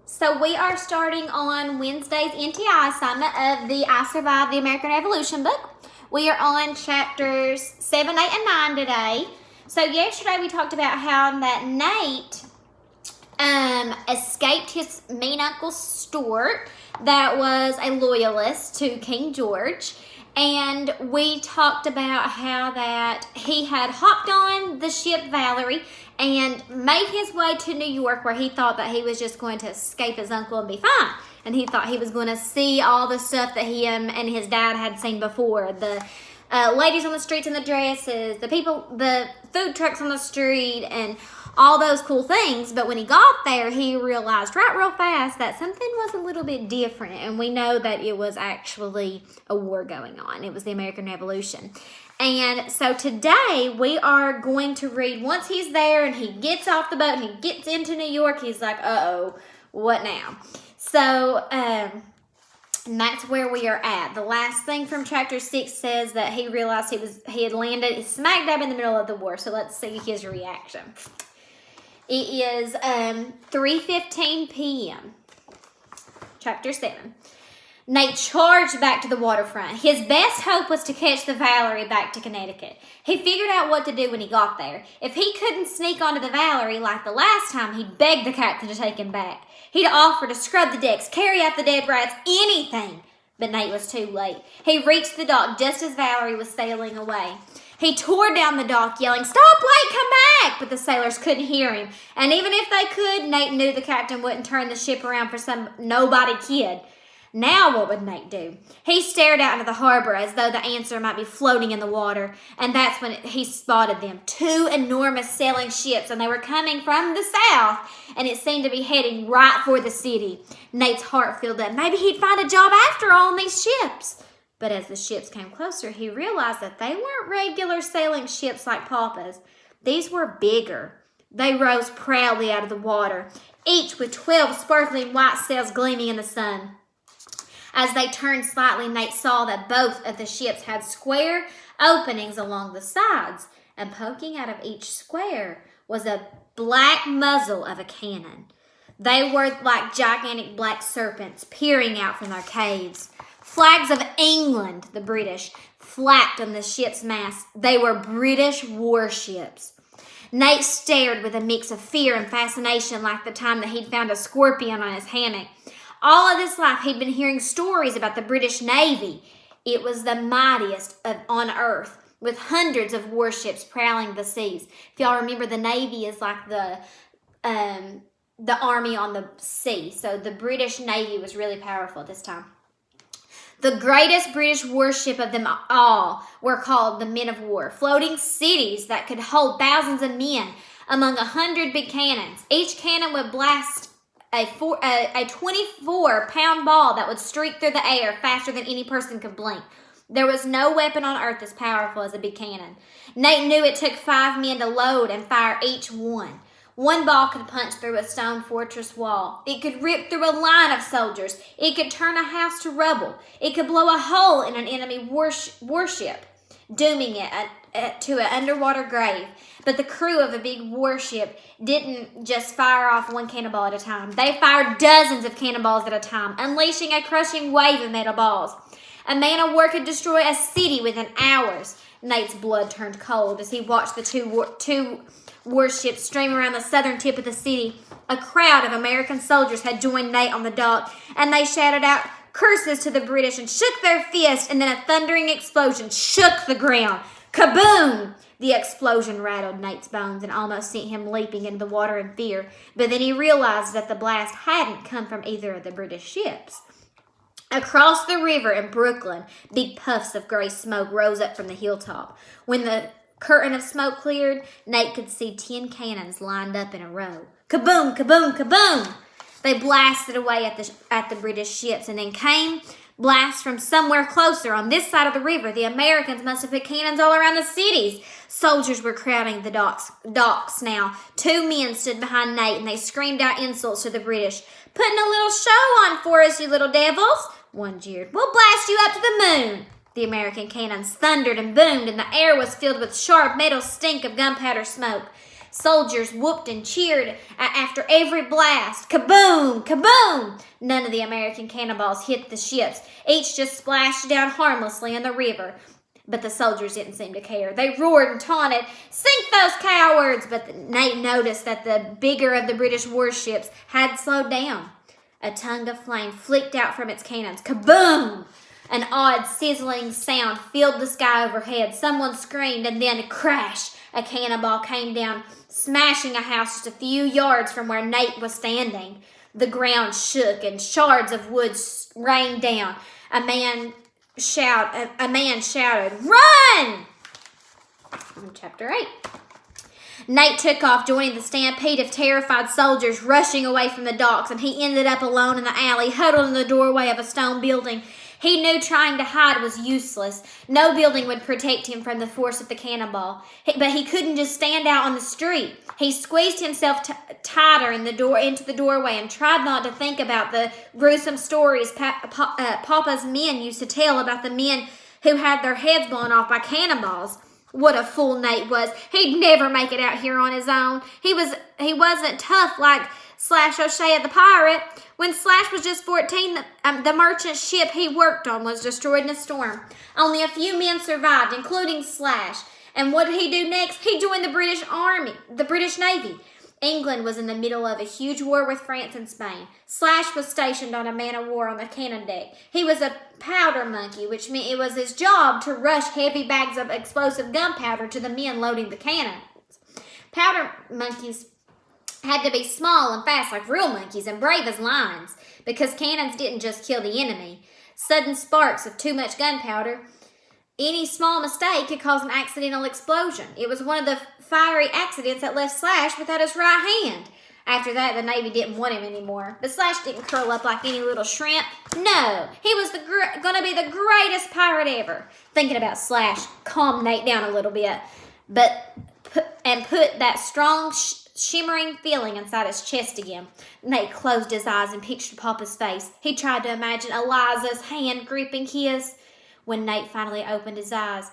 So we are starting on Wednesday's NTI assignment of the I Survived the American Revolution book. We are on chapters 7, 8, and 9 today. So yesterday we talked about how that Nate escaped his mean Uncle Stuart that was a loyalist to King George. And we talked about how that he had hopped on the ship Valerie and made his way to New York, where he thought that he was just going to escape his uncle and be fine. And he thought he was going to see all the stuff that he and his dad had seen before. The ladies on the streets in the dresses, the food trucks on the street, and all those cool things. But when he got there, he realized real fast that something was a little bit different. And we know that it was actually a war going on. It was the American Revolution. And so today we are going to read, once he's there and he gets off the boat and he gets into New York, he's like, uh-oh, what now? So, and that's where we are at. The last thing from chapter 6 says that he realized he had landed smack dab in the middle of the war. So let's see his reaction. It is 3:15 p.m. Chapter 7. Nate charged back to the waterfront. His best hope was to catch the Valerie back to Connecticut. He figured out what to do when he got there. If he couldn't sneak onto the Valerie like the last time, he'd beg the captain to take him back. He'd offer to scrub the decks, carry out the dead rats, anything. But Nate was too late. He reached the dock just as Valerie was sailing away. He tore down the dock, yelling, "Stop, wait, come back!" But the sailors couldn't hear him. And even if they could, Nate knew the captain wouldn't turn the ship around for some nobody kid. Now what would Nate do? He stared out into the harbor as though the answer might be floating in the water. And that's when he spotted them. 2 enormous sailing ships, and they were coming from the south, and it seemed to be heading right for the city. Nate's heart filled up. Maybe he'd find a job after all on these ships. But as the ships came closer, he realized that they weren't regular sailing ships like Papa's. These were bigger. They rose proudly out of the water, each with 12 sparkling white sails gleaming in the sun. As they turned slightly, Nate saw that both of the ships had square openings along the sides, and poking out of each square was a black muzzle of a cannon. They were like gigantic black serpents peering out from their caves. Flags of England, the British, flapped on the ship's masts. They were British warships. Nate stared with a mix of fear and fascination, like the time that he'd found a scorpion on his hammock. All of his life, he'd been hearing stories about the British Navy. It was the mightiest on earth, with hundreds of warships prowling the seas. If y'all remember, the Navy is like the army on the sea. So the British Navy was really powerful at this time. The greatest British warship of them all were called the Men of War, floating cities that could hold thousands of men among 100 big cannons. Each cannon would blast a 24-pound ball that would streak through the air faster than any person could blink. There was no weapon on earth as powerful as a big cannon. Nate knew it took 5 men to load and fire each one. One ball could punch through a stone fortress wall. It could rip through a line of soldiers. It could turn a house to rubble. It could blow a hole in an enemy warship, dooming it to an underwater grave. But the crew of a big warship didn't just fire off one cannonball at a time. They fired dozens of cannonballs at a time, unleashing a crushing wave of metal balls. A man of war could destroy a city within hours. Nate's blood turned cold as he watched the two warships stream around the southern tip of the city. A crowd of American soldiers had joined Nate on the dock, and they shouted out curses to the British and shook their fists, and then a thundering explosion shook the ground. Kaboom! The explosion rattled Nate's bones and almost sent him leaping into the water in fear. But then he realized that the blast hadn't come from either of the British ships. Across the river in Brooklyn, big puffs of gray smoke rose up from the hilltop. When the curtain of smoke cleared, Nate could see 10 cannons lined up in a row. Kaboom, kaboom, kaboom! They blasted away at the British ships, and then came blasts from somewhere closer on this side of the river. The Americans must have put cannons all around the cities. Soldiers were crowding the docks now. 2 men stood behind Nate, and they screamed out insults to the British. "Putting a little show on for us, you little devils," one jeered. "We'll blast you up to the moon." The American cannons thundered and boomed, and the air was filled with sharp metal stink of gunpowder smoke. Soldiers whooped and cheered after every blast. Kaboom! Kaboom! None of the American cannonballs hit the ships. Each just splashed down harmlessly in the river. But the soldiers didn't seem to care. They roared and taunted, "Sink those cowards!" But Nate noticed that the bigger of the British warships had slowed down. A tongue of flame flicked out from its cannons. Kaboom! An odd sizzling sound filled the sky overhead. Someone screamed, and then crash! A cannonball came down, smashing a house just a few yards from where Nate was standing. The ground shook and shards of wood rained down. A man shouted, "Run!" Chapter 8. Nate took off, joining the stampede of terrified soldiers rushing away from the docks, and he ended up alone in the alley, huddled in the doorway of a stone building. He knew trying to hide was useless. No building would protect him from the force of the cannonball. But he couldn't just stand out on the street. He squeezed himself tighter into the doorway and tried not to think about the gruesome stories Papa's men used to tell about the men who had their heads blown off by cannonballs. What a fool Nate was. He'd never make it out here on his own. He wasn't tough like Slash O'Shea the pirate. When Slash was just 14, the merchant ship he worked on was destroyed in a storm. Only a few men survived, including Slash. And what did he do next? He joined the British Army, the British Navy. England was in the middle of a huge war with France and Spain. Slash was stationed on a man-of-war on the cannon deck. He was a powder monkey, which meant it was his job to rush heavy bags of explosive gunpowder to the men loading the cannons. Powder monkeys had to be small and fast like real monkeys and brave as lions, because cannons didn't just kill the enemy. Sudden sparks of too much gunpowder, any small mistake could cause an accidental explosion. It was one of the fiery accidents that left Slash without his right hand. After that, the Navy didn't want him anymore. But Slash didn't curl up like any little shrimp. No, he was going to be the greatest pirate ever. Thinking about Slash calmed Nate down a little bit, and put that strong, shimmering feeling inside his chest again. Nate closed his eyes and pictured Papa's face. He tried to imagine Eliza's hand gripping his. When Nate finally opened his eyes,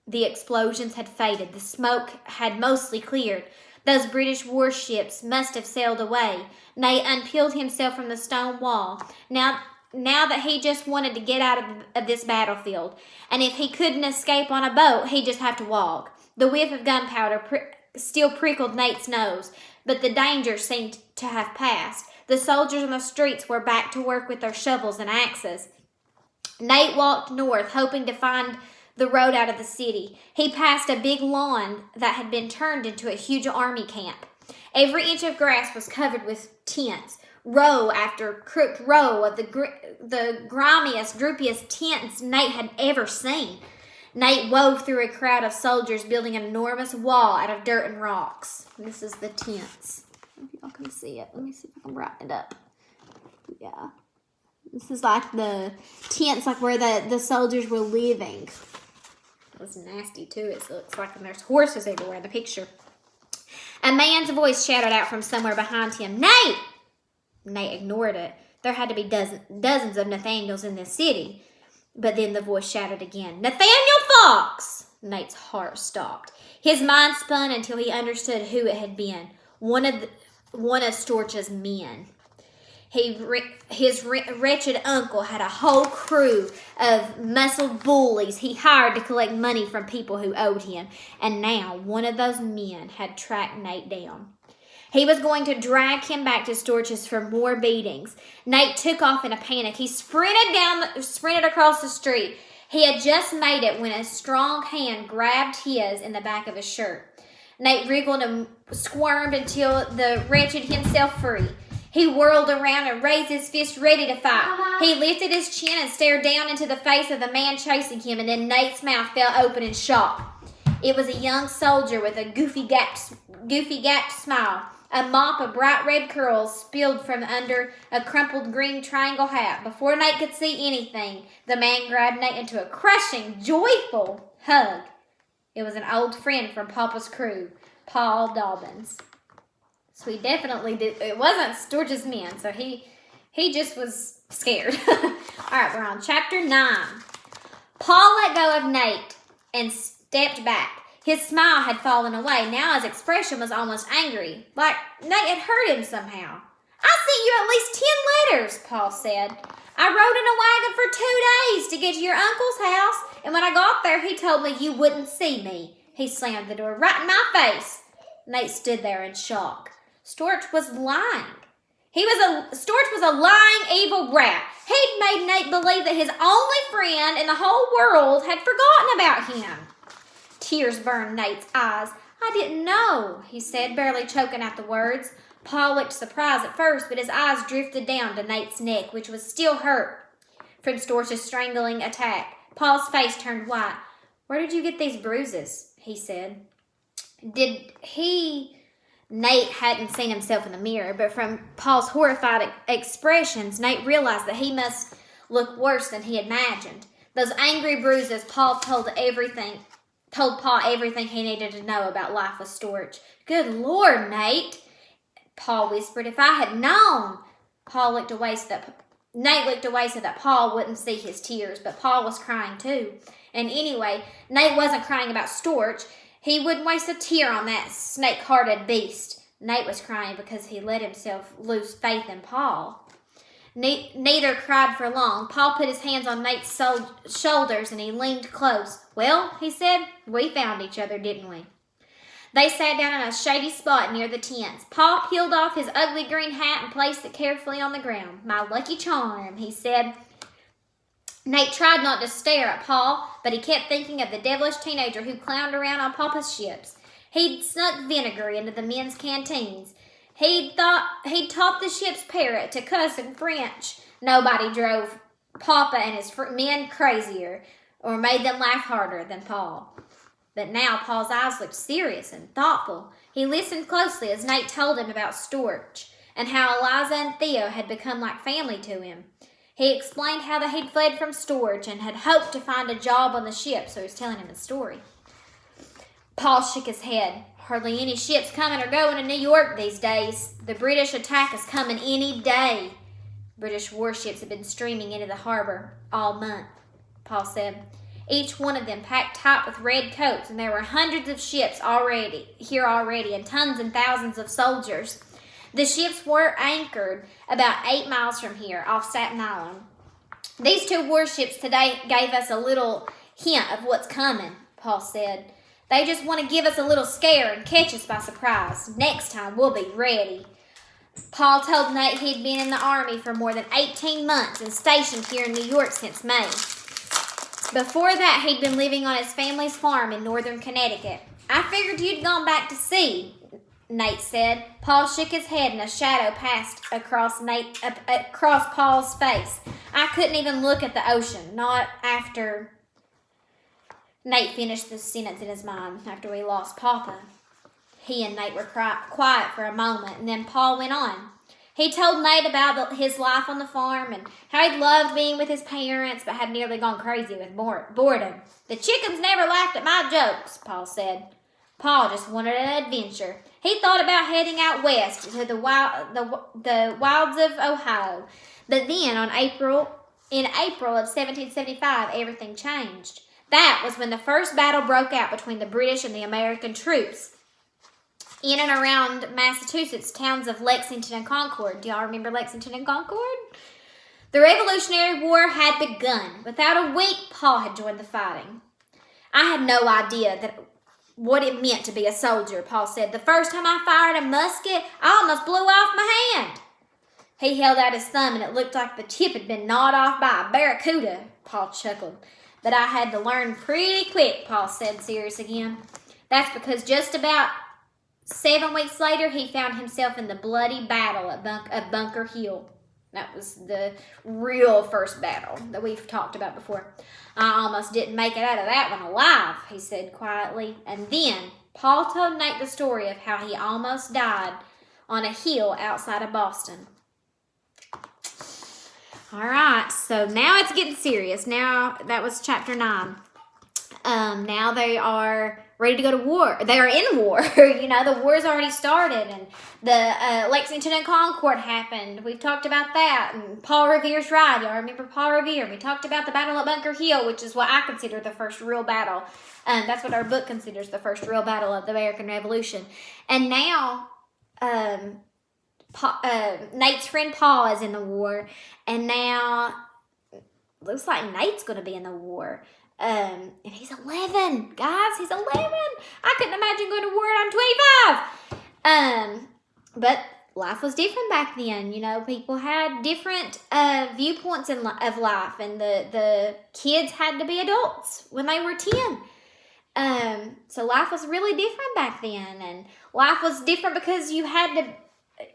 the explosions had faded. The smoke had mostly cleared. Those British warships must have sailed away. Nate unpeeled himself from the stone wall. Now that he just wanted to get out of this battlefield. And if he couldn't escape on a boat, he'd just have to walk. The whiff of gunpowder still prickled Nate's nose, but the danger seemed to have passed. The soldiers on the streets were back to work with their shovels and axes. Nate walked north, hoping to find the road out of the city. He passed a big lawn that had been turned into a huge army camp. Every inch of grass was covered with tents, row after crooked row of the grimiest, droopiest tents Nate had ever seen. Nate wove through a crowd of soldiers building an enormous wall out of dirt and rocks. This is the tents. I don't know if y'all can see it. Let me see if I can brighten it up. Yeah. This is like the tents, like where the soldiers were living. It was nasty too. It looks like there's horses everywhere in the picture. A man's voice shouted out from somewhere behind him, "Nate!" Nate ignored it. There had to be dozens of Nathaniels in this city. But then the voice shouted again, "Nathaniel Fox!" Nate's heart stopped. His mind spun until he understood who it had been. One of Storch's men. His wretched uncle had a whole crew of muscled bullies he hired to collect money from people who owed him. And now one of those men had tracked Nate down. He was going to drag him back to Storch's for more beatings. Nate took off in a panic. He sprinted across the street. He had just made it when a strong hand grabbed his in the back of his shirt. Nate wriggled and squirmed until the wretched himself free. He whirled around and raised his fist ready to fight. He lifted his chin and stared down into the face of the man chasing him, and then Nate's mouth fell open in shock. It was a young soldier with a goofy gapped smile. A mop of bright red curls spilled from under a crumpled green triangle hat. Before Nate could see anything, the man grabbed Nate into a crushing, joyful hug. It was an old friend from Papa's crew, Paul Dobbins. So he definitely did. It wasn't Storch's men, so he just was scared. All right, we're on chapter 9. Paul let go of Nate and stepped back. His smile had fallen away. Now his expression was almost angry, like Nate had hurt him somehow. "I sent you at least 10 letters, Paul said. "I rode in a wagon for 2 days to get to your uncle's house, and when I got there, he told me you wouldn't see me." He slammed the door right in my face. Nate stood there in shock. Storch was lying. Storch was a lying, evil rat. He'd made Nate believe that his only friend in the whole world had forgotten about him. Tears burned Nate's eyes. "I didn't know," he said, barely choking out the words. Paul looked surprised at first, but his eyes drifted down to Nate's neck, which was still hurt from Storch's strangling attack. Paul's face turned white. "Where did you get these bruises?" he said. Nate hadn't seen himself in the mirror, but from Paul's horrified expressions, Nate realized that he must look worse than he imagined. Those angry bruises, Paul told Paul everything he needed to know about life with Storch. "Good Lord, Nate," Paul whispered. "If I had known." Nate looked away so that Paul wouldn't see his tears, but Paul was crying too. And anyway, Nate wasn't crying about Storch. He wouldn't waste a tear on that snake-hearted beast. Nate was crying because he let himself lose faith in Paul. Neither cried for long. Paul put his hands on Nate's shoulders and he leaned close. "Well," he said, "we found each other, didn't we?" They sat down in a shady spot near the tents. Paul peeled off his ugly green hat and placed it carefully on the ground. "My lucky charm," he said. Nate tried not to stare at Paul, but he kept thinking of the devilish teenager who clowned around on Papa's ships. He'd snuck vinegar into the men's canteens. He'd taught the ship's parrot to cuss in French. Nobody drove Papa and his men crazier or made them laugh harder than Paul. But now Paul's eyes looked serious and thoughtful. He listened closely as Nate told him about Storch and how Eliza and Theo had become like family to him. He explained how he'd fled from Storch and had hoped to find a job on the ship, so he was telling him his story. Paul shook his head. "Hardly any ships coming or going to New York these days. The British attack is coming any day." British warships had been streaming into the harbor all month, Paul said. Each one of them packed tight with red coats, and there were hundreds of ships already, and tons and thousands of soldiers. The ships were anchored about 8 miles from here, off Staten Island. "These 2 warships today gave us a little hint of what's coming," Paul said. "They just want to give us a little scare and catch us by surprise. Next time, we'll be ready." Paul told Nate he'd been in the Army for more than 18 months and stationed here in New York since May. Before that, he'd been living on his family's farm in northern Connecticut. "I figured you'd gone back to sea," Nate said. Paul shook his head and a shadow passed across Paul's face. "I couldn't even look at the ocean, not after..." Nate finished the sentence in his mind. "After we lost Papa." He and Nate were quiet for a moment, and then Paul went on. He told Nate about his life on the farm and how he'd loved being with his parents but had nearly gone crazy with boredom. "The chickens never laughed at my jokes," Paul said. Paul just wanted an adventure. He thought about heading out west to the wilds of Ohio. But then in April of 1775, everything changed. That was when the first battle broke out between the British and the American troops in and around Massachusetts, towns of Lexington and Concord. Do y'all remember Lexington and Concord? The Revolutionary War had begun. Without a week, Paul had joined the fighting. "I had no idea what it meant to be a soldier," Paul said. "The first time I fired a musket, I almost blew off my hand." He held out his thumb, and it looked like the tip had been gnawed off by a barracuda. Paul chuckled. "But I had to learn pretty quick," Paul said, serious again. "That's because just about 7 weeks later, he found himself in the bloody battle at Bunker Hill. That was the real first battle that we've talked about before. "I almost didn't make it out of that one alive," he said quietly. And then Paul told Nate the story of how he almost died on a hill outside of Boston. All right, so now it's getting serious. Now, that was chapter 9. Now they are ready to go to war. They are in war. You know, the war's already started, and the Lexington and Concord happened. We've talked about that. And Paul Revere's ride. Y'all remember Paul Revere? We talked about the Battle of Bunker Hill, which is what I consider the first real battle. That's what our book considers the first real battle of the American Revolution. And now, Nate's friend Paul is in the war, and now looks like Nate's going to be in the war. And he's 11, guys. He's 11. I couldn't imagine going to war and I'm 25. But life was different back then. You know, people had different viewpoints of life, and the kids had to be adults when they were 10. So life was really different back then, and life was different because you had to.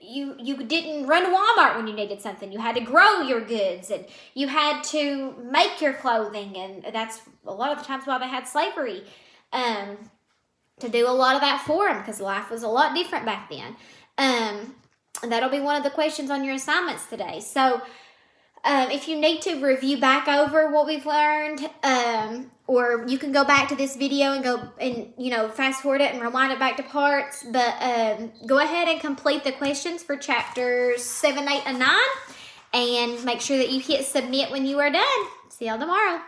You didn't run to Walmart when you needed something. You had to grow your goods, and you had to make your clothing, and that's a lot of the times why they had slavery, to do a lot of that for them, because life was a lot different back then. And that'll be one of the questions on your assignments today. So if you need to review back over what we've learned, or you can go back to this video and go and, you know, fast forward it and rewind it back to parts. But go ahead and complete the questions for chapters 7, 8, and 9. And make sure that you hit submit when you are done. See y'all tomorrow.